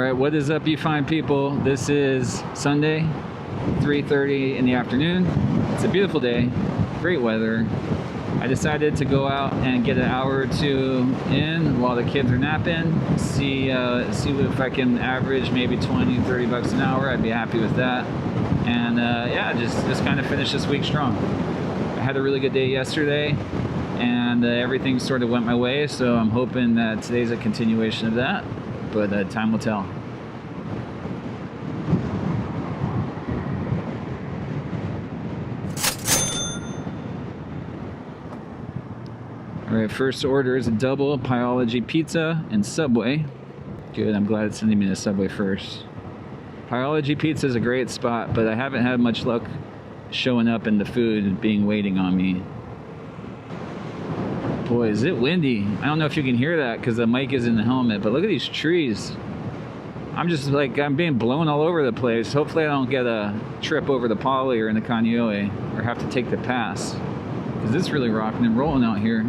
right, what is up, you fine people? This is Sunday, 3:30 in the afternoon. It's a beautiful day, great weather. I decided to go out and get an hour or two in while the kids are napping. See if I can average maybe 20, 30 bucks an hour. I'd be happy with that. And yeah, just kind of finish this week strong. I had a really good day yesterday, and everything sort of went my way, so I'm hoping that today's a continuation of that, but time will tell. All right, first order is a double Pieology pizza and Subway. Good, I'm glad it's sending me to Subway first. Pieology pizza is a great spot, but I haven't had much luck showing up in the food and being waiting on me. Boy, is it windy. I don't know if you can hear that because the mic is in the helmet, but look at these trees. I'm being blown all over the place. Hopefully I don't get a trip over the Poly or in the Kaneohe or have to take the pass, because it's really rocking and rolling out here.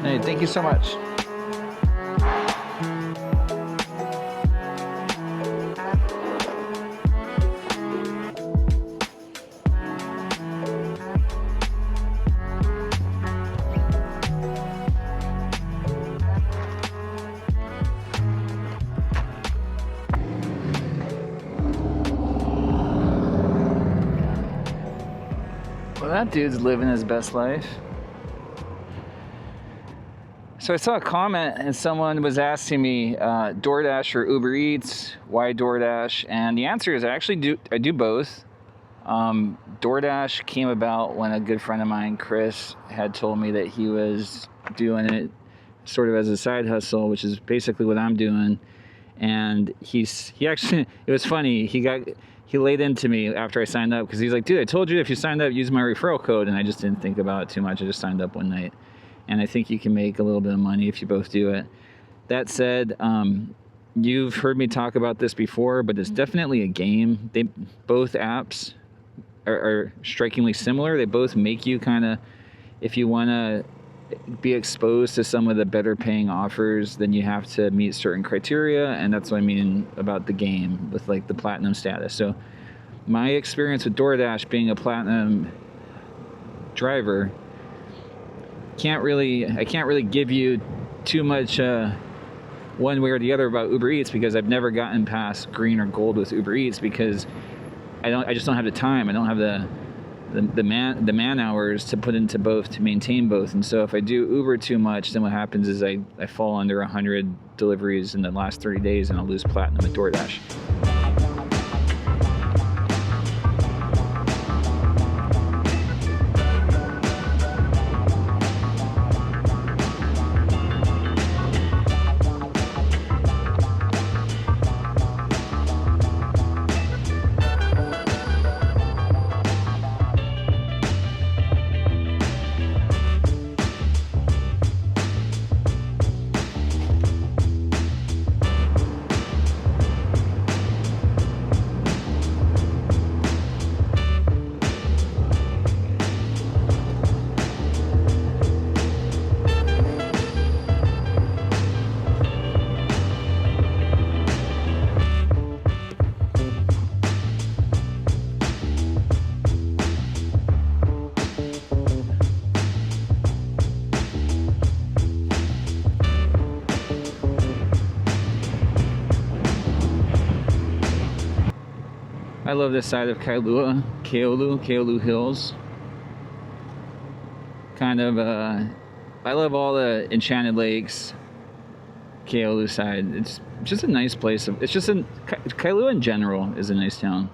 Hey, thank you so much. Well, that dude's living his best life. So I saw a comment and someone was asking me DoorDash or Uber Eats, why DoorDash? And the answer is I do both. DoorDash came about when a good friend of mine, Chris, had told me that he was doing it sort of as a side hustle, which is basically what I'm doing. And he actually, it was funny, he laid into me after I signed up, because he's like, dude, I told you if you signed up, use my referral code. And I just didn't think about it too much. I just signed up one night. And I think you can make a little bit of money if you both do it. That said, you've heard me talk about this before, but it's definitely a game. Both apps are strikingly similar. They both make you kind of, if you want to be exposed to some of the better paying offers, then you have to meet certain criteria. And that's what I mean about the game with like the platinum status. So my experience with DoorDash being a platinum driver, I can't really give you too much one way or the other about Uber Eats, because I've never gotten past green or gold with Uber Eats, because I just don't have the time. I don't have the man hours to put into both, to maintain both. And so if I do Uber too much, then what happens is I fall under 100 deliveries in the last 30 days and I'll lose platinum at DoorDash. I love this side of Kailua Hills. Kind of, I love all the Enchanted Lakes, Kailua side. It's just a nice place. It's just Kailua in general is a nice town.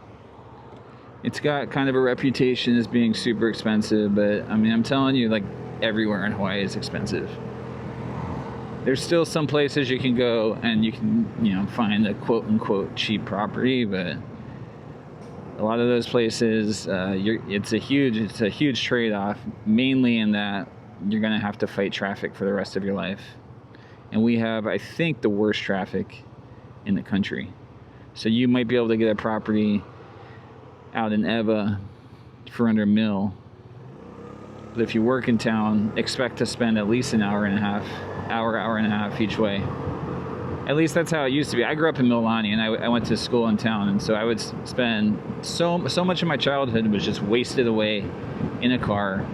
It's got kind of a reputation as being super expensive, but I mean, I'm telling you, like, everywhere in Hawaii is expensive. There's still some places you can go and you can, you know, find a quote-unquote cheap property, but a lot of those places, it's a huge trade-off, mainly in that you're going to have to fight traffic for the rest of your life. And we have, I think, the worst traffic in the country. So you might be able to get a property out in Eva for under $1 million. But if you work in town, expect to spend at least an hour and a half each way. At least that's how it used to be. I grew up in Mililani, and I went to school in town, and so I would spend so much of my childhood was just wasted away in a car,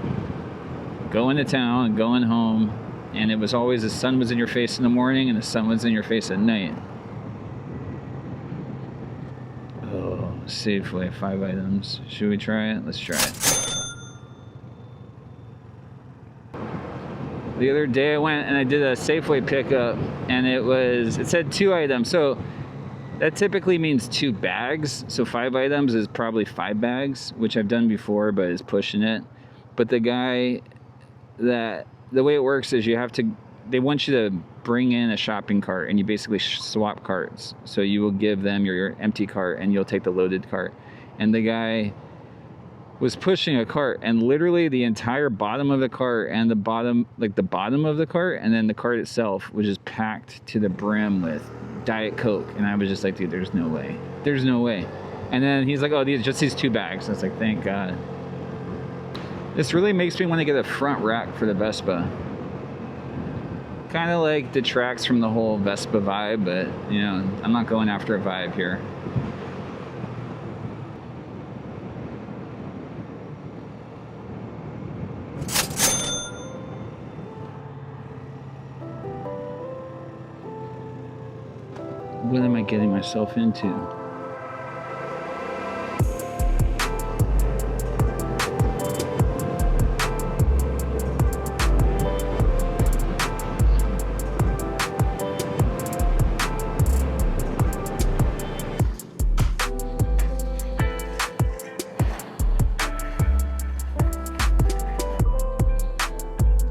going to town and going home, and it was always the sun was in your face in the morning and the sun was in your face at night. Oh, Safeway, 5 items. Should we try it? Let's try it. The other day I went and I did a Safeway pickup, and it said 2 items. So that typically means 2 bags. So 5 items is probably 5 bags, which I've done before, but is pushing it. But the way it works is they want you to bring in a shopping cart, and you basically swap carts. So you will give them your empty cart and you'll take the loaded cart. And the guy was pushing a cart, and literally the entire bottom of the cart and the bottom of the cart and then the cart itself was just packed to the brim with Diet Coke. And I was just like, dude, there's no way. And then he's like, oh, these 2 bags. I was like, thank God. This really makes me want to get a front rack for the Vespa. Kind of like detracts from the whole Vespa vibe, but you know, I'm not going after a vibe here. What am I getting myself into?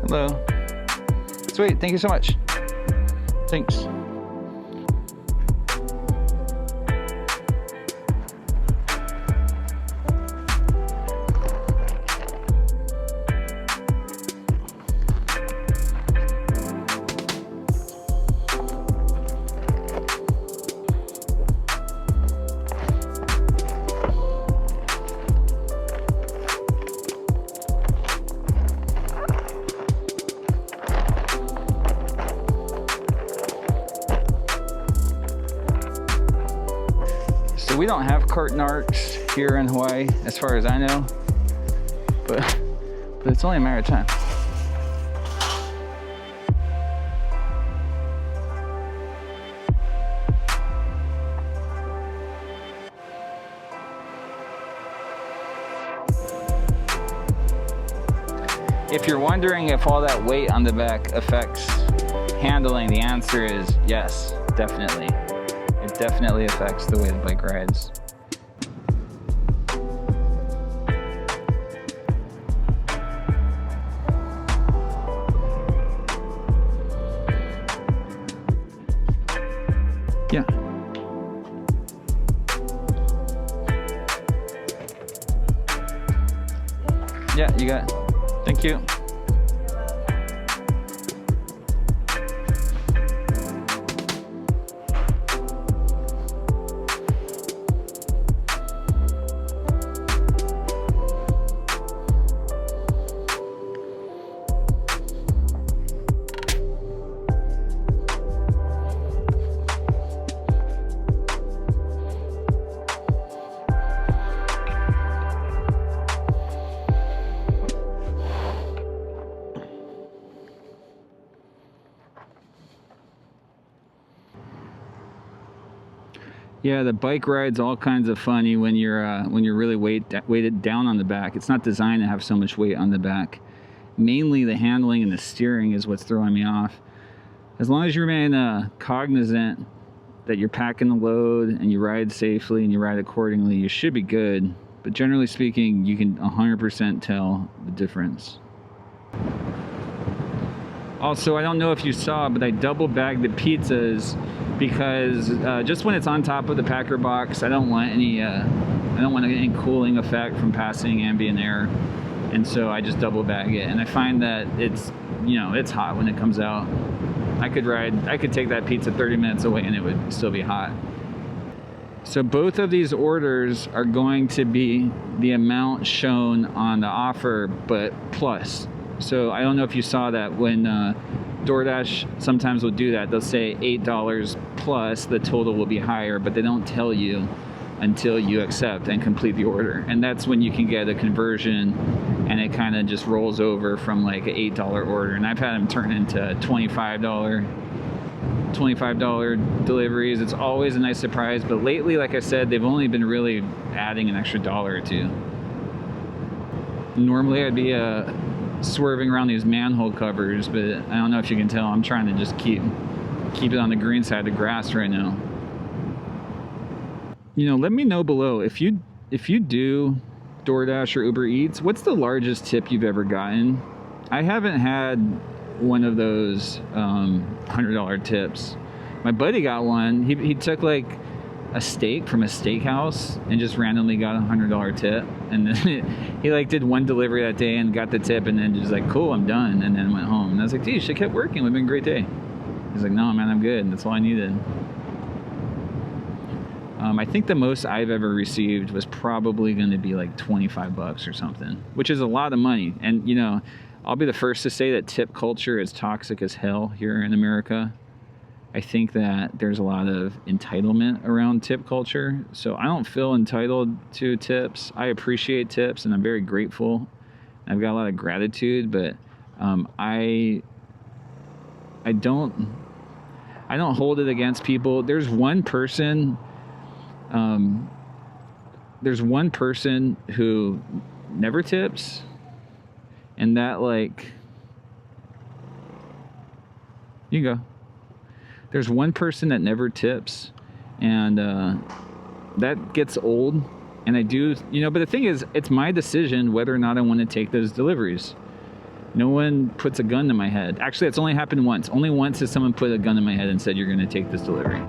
Hello. Sweet, thank you so much. Thanks. We don't have cart narcs here in Hawaii, as far as I know, but it's only a matter of time. If you're wondering if all that weight on the back affects handling, the answer is yes, definitely. It definitely affects the way the bike rides. Yeah. Yeah, you got it. Thank you. Yeah, the bike ride's all kinds of funny when you're really weighted down on the back. It's not designed to have so much weight on the back. Mainly the handling and the steering is what's throwing me off. As long as you remain cognizant that you're packing the load and you ride safely and you ride accordingly, you should be good. But generally speaking, you can 100% tell the difference. Also, I don't know if you saw, but I double bagged the pizzas because just when it's on top of the packer box, I don't want any cooling effect from passing ambient air, and so I just double bag it. And I find that it's hot when it comes out. I could take that pizza 30 minutes away and it would still be hot. So both of these orders are going to be the amount shown on the offer, but plus. So I don't know if you saw that when DoorDash sometimes will do that. They'll say $8 plus, the total will be higher, but they don't tell you until you accept and complete the order. And that's when you can get a conversion and it kind of just rolls over from like an $8 order. And I've had them turn into $25 deliveries. It's always a nice surprise, but lately, like I said, they've only been really adding an extra $1 or $2. Normally I'd be swerving around these manhole covers, but I don't know if you can tell, I'm trying to just keep it on the green side of the grass right now. Let me know below if you do DoorDash or Uber Eats, what's the largest tip you've ever gotten? I haven't had one of those $100 tips. My buddy got one. He took like a steak from a steakhouse and just randomly got a $100 tip, and then he like did one delivery that day and got the tip, and then just like, cool, I'm done, and then went home. And I was like, dude, you should have kept working, it would have been a great day. He's like, no man, I'm good, that's all I needed. I think the most I've ever received was probably going to be like $25 or something, which is a lot of money. And I'll be the first to say that tip culture is toxic as hell here in America. I think that there's a lot of entitlement around tip culture. So I don't feel entitled to tips. I appreciate tips and I'm very grateful. I've got a lot of gratitude, but I don't hold it against people. There's one person who never tips, and that, like, you go. There's one person that never tips, and that gets old. And I do, but the thing is, it's my decision whether or not I want to take those deliveries. No one puts a gun to my head. Actually, it's only happened once. Only once has someone put a gun to my head and said, you're going to take this delivery.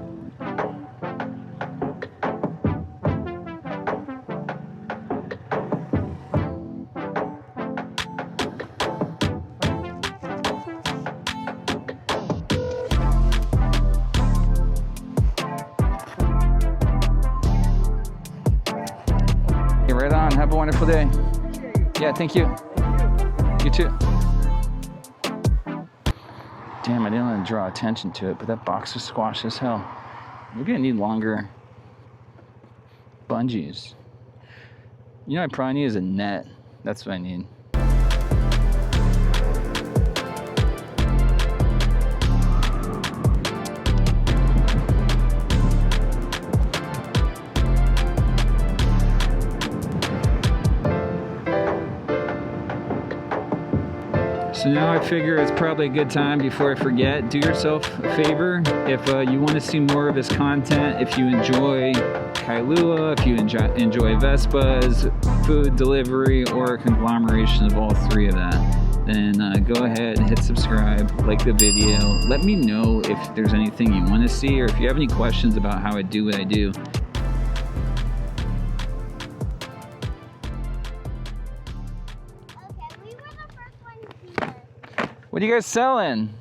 Right on. Have a wonderful day. Yeah, thank you. You too. Damn, I didn't want to draw attention to it, but that box was squashed as hell. We're gonna need longer bungees. I probably need is a net. That's what I need. So now I figure it's probably a good time, before I forget, do yourself a favor. If you want to see more of this content, if you enjoy Kailua, if you enjoy Vespas, food delivery, or a conglomeration of all three of that, then go ahead and hit subscribe, like the video. Let me know if there's anything you want to see, or if you have any questions about how I do what I do. What are you guys selling?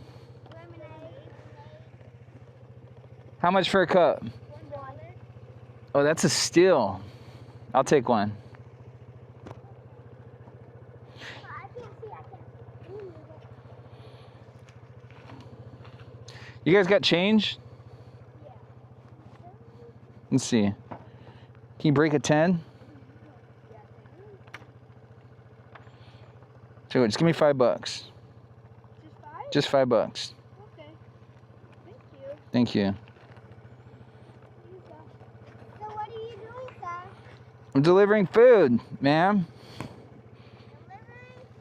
Lemonade. How much for a cup? $1. Oh, that's a steal. I'll take one. I can't see. You guys got change? Yeah. Let's see. Can you break a 10? So just give me $5. Just $5? Okay. Thank you. Thank you. I'm delivering food, ma'am. Delivery?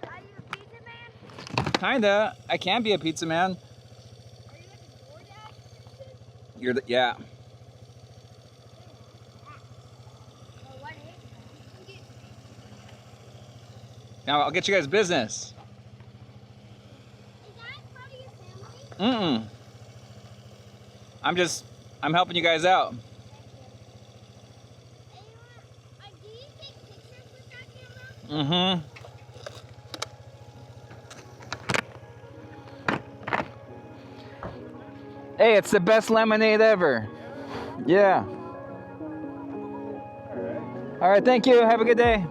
Are you a pizza man? Kinda. I can be a pizza man. Are you like a DoorDash person? You're the, yeah. Well, what is that? Now I'll get you guys business. Is that part of your family? I'm helping you guys out. Thank you. And do you take pictures with that camera? Hey, it's the best lemonade ever. Yeah. All right, thank you. Have a good day.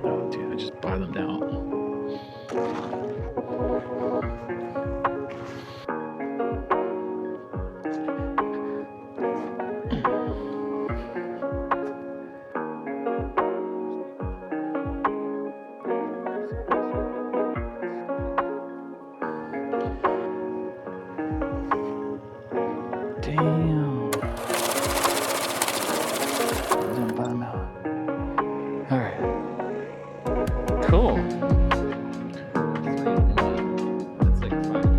Oh, dude, I just bottomed out. Damn. Don't bottom out. All right. Cool. That's like 5.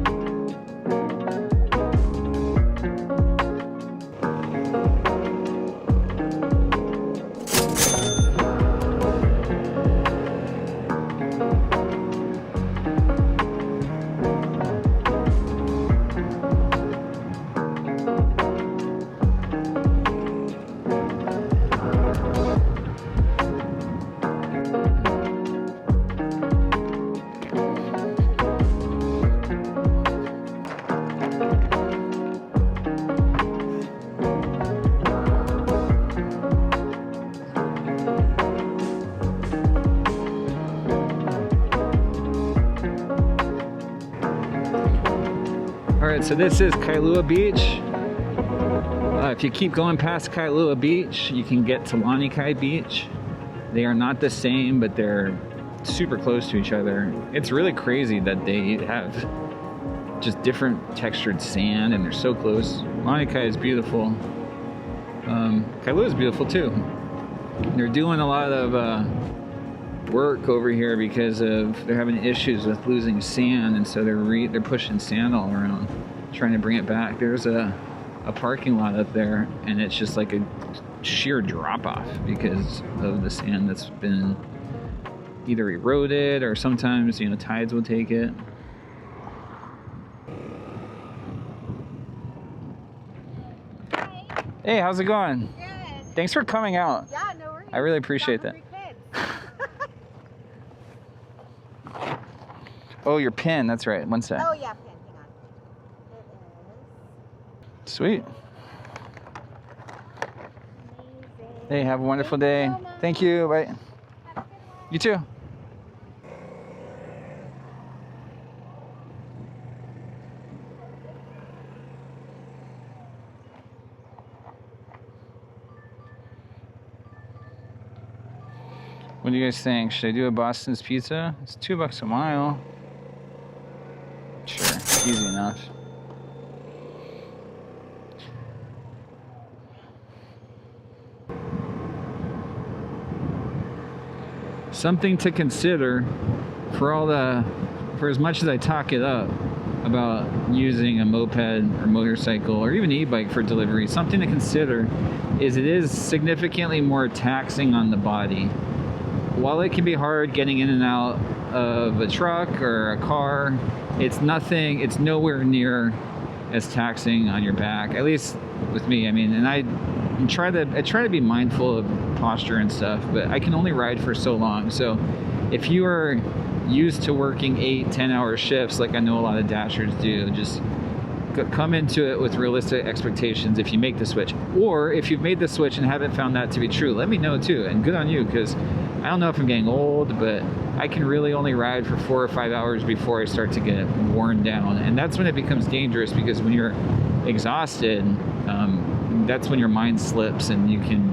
Alright, so this is Kailua Beach. If you keep going past Kailua Beach, you can get to Lanikai Beach. They are not the same, but they're super close to each other. It's really crazy that they have just different textured sand and they're so close. Lanikai is beautiful. Kailua is beautiful too. They're doing a lot of work over here because they're having issues with losing sand, and so they're pushing sand all around, trying to bring it back. There's a parking lot up there, and it's just like a sheer drop-off because of the sand that's been either eroded or sometimes, you know, tides will take it. Hi. Hey, how's it going? Good. Thanks for coming out. Yeah, no worries. I really appreciate that. Hungry kids. Oh, your pin. That's right. One sec. Oh yeah, pin. Hang on. It is Sweet. amazing. Hey, have a wonderful Thank day. you so much. Thank you. Bye. Have a good one. You too. What do you guys think? Should I do a Boston's Pizza? It's $2 a mile. Sure, easy enough. Something to consider for as much as I talk it up about using a moped or motorcycle or even e-bike for delivery, something to consider is it is significantly more taxing on the body. While it can be hard getting in and out of a truck or a car, it's nowhere near as taxing on your back, at least with me. I mean, and I try to be mindful of posture and stuff, but I can only ride for so long. So if you are used to working 8-10 hour shifts like I know a lot of dashers do, just come into it with realistic expectations if you make the switch. Or if you've made the switch and haven't found that to be true, let me know too, and good on you, because I don't know if I'm getting old, but I can really only ride for 4 or 5 hours before I start to get worn down, and that's when it becomes dangerous, because when you're exhausted, that's when your mind slips and you can,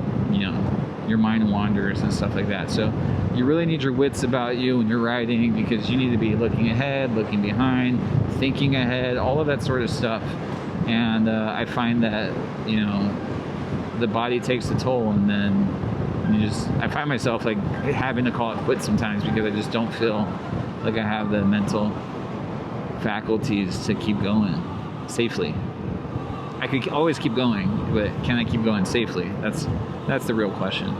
your mind wanders and stuff like that. So you really need your wits about you when you're riding, because you need to be looking ahead, looking behind, thinking ahead, all of that sort of stuff. And I find that, you know, the body takes a toll, and then I find myself like having to call it quits sometimes because I just don't feel like I have the mental faculties to keep going safely. I could always keep going, but can I keep going safely? That's the real question.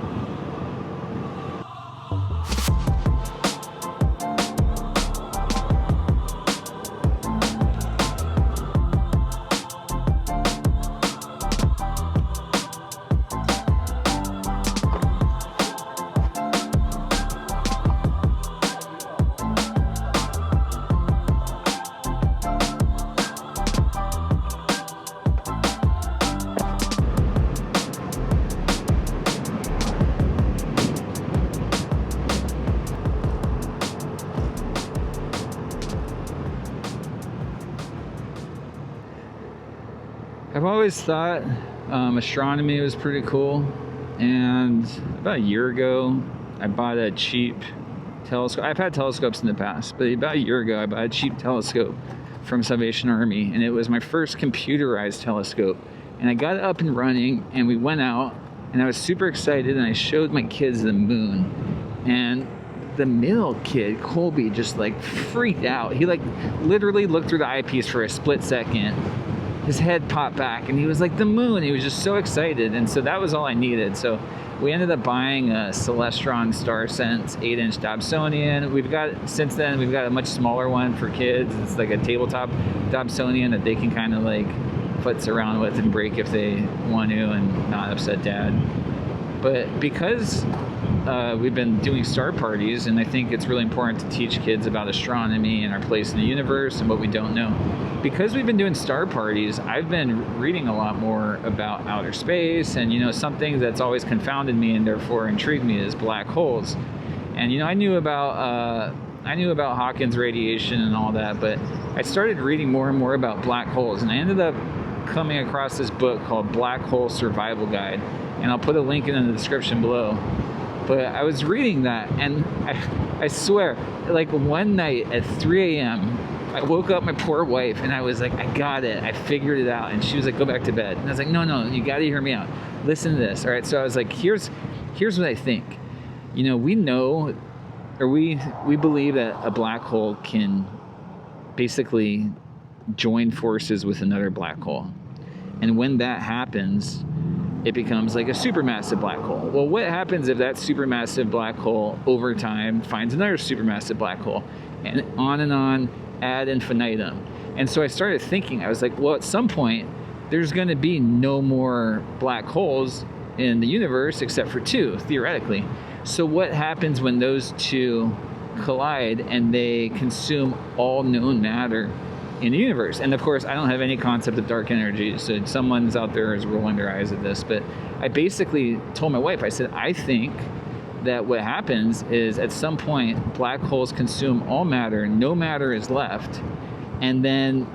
I've always thought astronomy was pretty cool, and about a year ago I bought a cheap telescope. I've had telescopes in the past, but about a year ago I bought a cheap telescope from Salvation Army, and it was my first computerized telescope. And I got it up and running, and we went out, and I was super excited, and I showed my kids the moon, and the middle kid, Colby, just like freaked out. He like literally looked through the eyepiece for a split second. His head popped back, and he was like, the moon. He was just so excited. And so that was all I needed. So we ended up buying a Celestron StarSense 8-inch Dobsonian. Since then we've got a much smaller one for kids. It's like a tabletop Dobsonian that they can kind of like futz around with and break if they want to and not upset dad. But because we've been doing star parties, and I think it's really important to teach kids about astronomy and our place in the universe and what we don't know. Because we've been doing star parties, I've been reading a lot more about outer space, and you know, something that's always confounded me and therefore intrigued me is black holes. And you know, I knew about Hawkins radiation and all that, but I started reading more and more about black holes, and I ended up coming across this book called Black Hole Survival Guide, and I'll put a link in the description below. But I was reading that, and I swear, like one night at 3 a.m., I woke up my poor wife, and I was like, I got it. I figured it out. And she was like, go back to bed. And I was like, no, you got to hear me out. Listen to this. All right. So I was like, here's what I think. You know, we know, or we believe that a black hole can basically join forces with another black hole. And when that happens, it becomes like a supermassive black hole. Well, what happens if that supermassive black hole over time finds another supermassive black hole? And on, ad infinitum. And so I started thinking, I was like, well, at some point, there's going to be no more black holes in the universe except for two, theoretically. So what happens when those two collide and they consume all known matter in the universe? And of course, I don't have any concept of dark energy, so someone's out there is rolling their eyes at this, but I basically told my wife, I said, I think that what happens is at some point black holes consume all matter, no matter is left, and then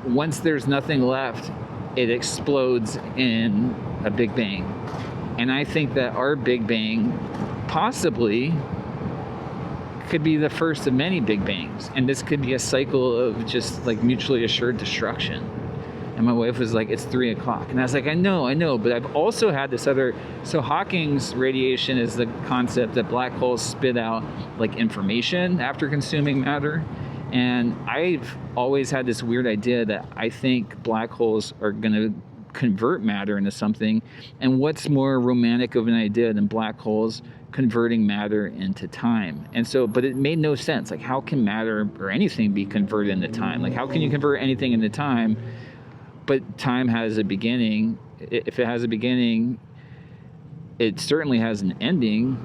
once there's nothing left, it explodes in a Big Bang. And I think that our Big Bang possibly could be the first of many Big Bangs, and this could be a cycle of just like mutually assured destruction. And my wife was like, it's 3 o'clock. And I was like, I know, but I've also had this other, so Hawking's radiation is the concept that black holes spit out like information after consuming matter. And I've always had this weird idea that I think black holes are going to convert matter into something. And what's more romantic of an idea than black holes converting matter into time? And so, but it made no sense. Like, how can matter or anything be converted into time? Like, how can you convert anything into time? But time has a beginning. If it has a beginning, it certainly has an ending.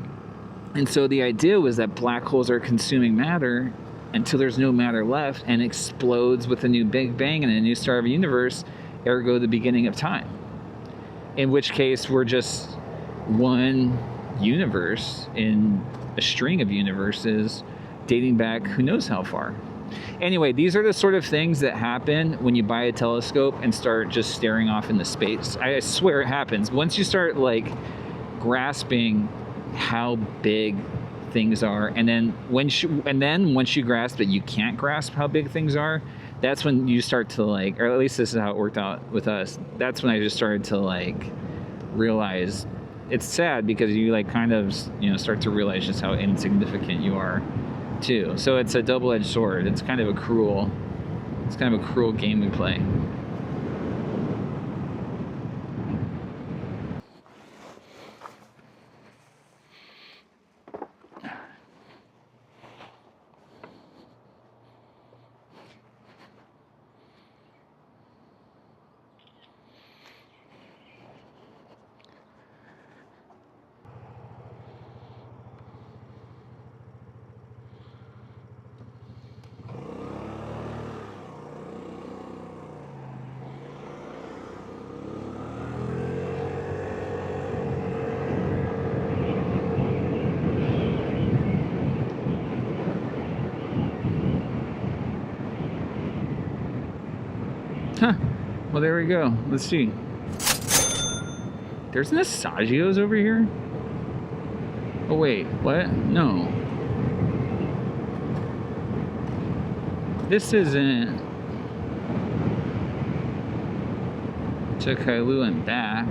And so the idea was that black holes are consuming matter until there's no matter left and explodes with a new Big Bang and a new star of a universe, ergo the beginning of time. In which case we're just one universe in a string of universes dating back who knows how far. Anyway, these are the sort of things that happen when you buy a telescope and start just staring off into space. I swear it happens. Once you start like grasping how big things are, and then once you grasp that you can't grasp how big things are, that's when you start to like, or at least this is how it worked out with us. That's when I just started to like realize it's sad, because you like kind of, you know, start to realize just how insignificant you are too. So it's a double-edged sword. It's kind of a cruel game we play. Huh. Well, there we go. Let's see. There's an Assagios over here? Oh, wait. What? No. This isn't to Kailua and back.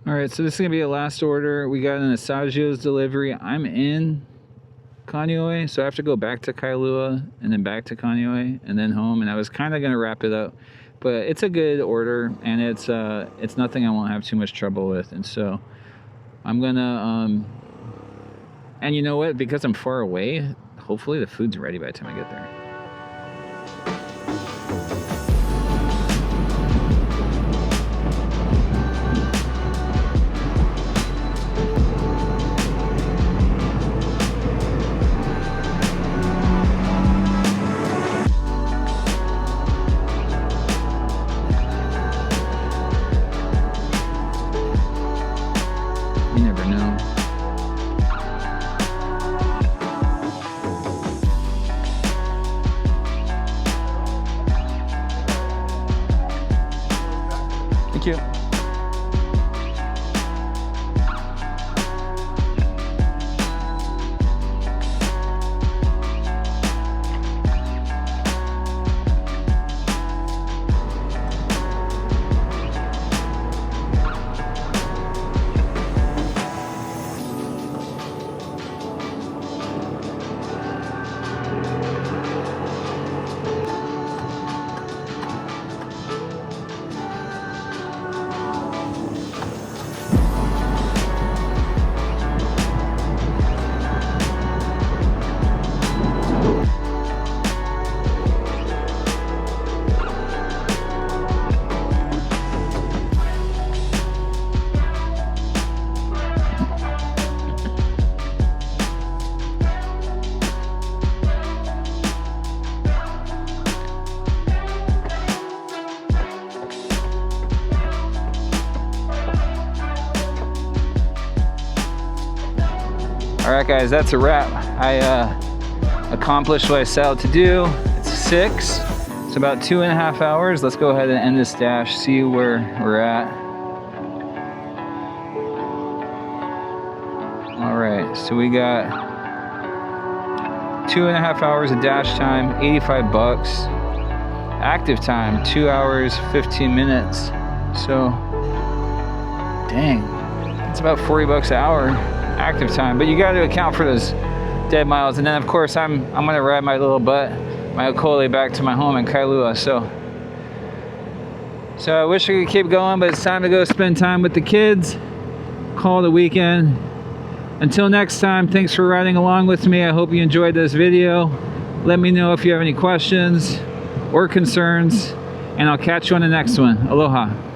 Alright, so this is going to be a last order. We got an Assagios delivery. I'm in Kaneohe, so I have to go back to Kailua and then back to Kaneohe and then home. And I was kind of going to wrap it up, but it's a good order, and it's nothing I won't have too much trouble with. And so I'm going to, and you know what? Because I'm far away, hopefully the food's ready by the time I get there. Thank you. Alright guys, that's a wrap. I accomplished what I set out to do. It's 6. It's about 2.5 hours. Let's go ahead and end this dash, see where we're at. Alright, so we got 2.5 hours of dash time, 85 bucks. Active time, 2 hours, 15 minutes. So, dang, it's about 40 bucks an hour. Active time, but you got to account for those dead miles. And then of course I'm gonna ride my little butt, my Okole, back to my home in Kailua. So I wish I could keep going, but it's time to go spend time with the kids, call it a weekend. Until next time, thanks for riding along with me. I hope you enjoyed this video. Let me know if you have any questions or concerns, and I'll catch you on the next one. Aloha.